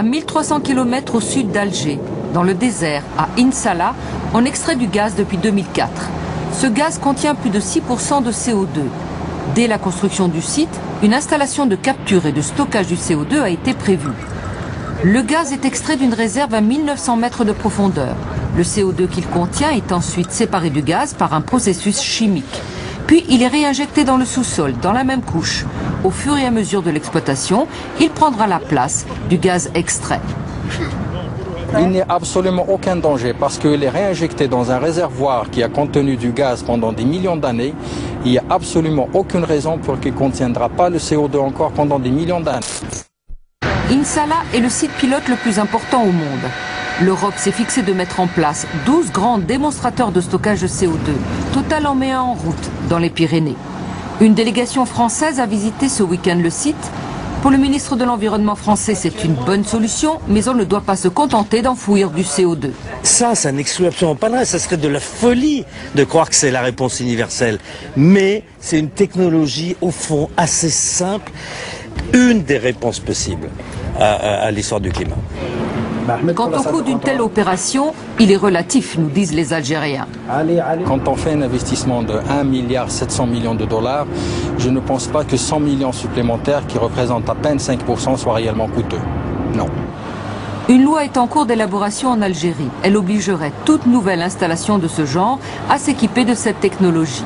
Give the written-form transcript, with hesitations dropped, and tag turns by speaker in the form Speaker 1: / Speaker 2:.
Speaker 1: 1300 km au sud d'Alger, dans le désert, à In Salah, on extrait du gaz depuis 2004. Ce gaz contient plus de 6% de CO2. Dès la construction du site, une installation de capture et de stockage du CO2 a été prévue. Le gaz est extrait d'une réserve à 1900 mètres de profondeur. Le CO2 qu'il contient est ensuite séparé du gaz par un processus chimique. Puis il est réinjecté dans le sous-sol, dans la même couche. Au fur et à mesure de l'exploitation, il prendra la place du gaz extrait.
Speaker 2: Il n'y a absolument aucun danger parce qu'il est réinjecté dans un réservoir qui a contenu du gaz pendant des millions d'années. Il n'y a absolument aucune raison pour qu'il ne contiendra pas le CO2 encore pendant des millions d'années.
Speaker 1: In Salah est le site pilote le plus important au monde. L'Europe s'est fixé de mettre en place 12 grands démonstrateurs de stockage de CO2. Total en met un en route dans les Pyrénées. Une délégation française a visité ce week-end le site. Pour le ministre de l'Environnement français, c'est une bonne solution, mais on ne doit pas se contenter d'enfouir du CO2.
Speaker 3: Ça n'exclut absolument pas de reste. Ça serait de la folie de croire que c'est la réponse universelle. Mais c'est une technologie, au fond, assez simple. Une des réponses possibles à l'histoire du climat.
Speaker 1: Quant au coût d'une telle opération, il est relatif, nous disent les Algériens.
Speaker 2: Quand on fait un investissement de 1,7 milliard de dollars, je ne pense pas que 100 millions supplémentaires, qui représentent à peine 5%, soient réellement coûteux. Non.
Speaker 1: Une loi est en cours d'élaboration en Algérie. Elle obligerait toute nouvelle installation de ce genre à s'équiper de cette technologie.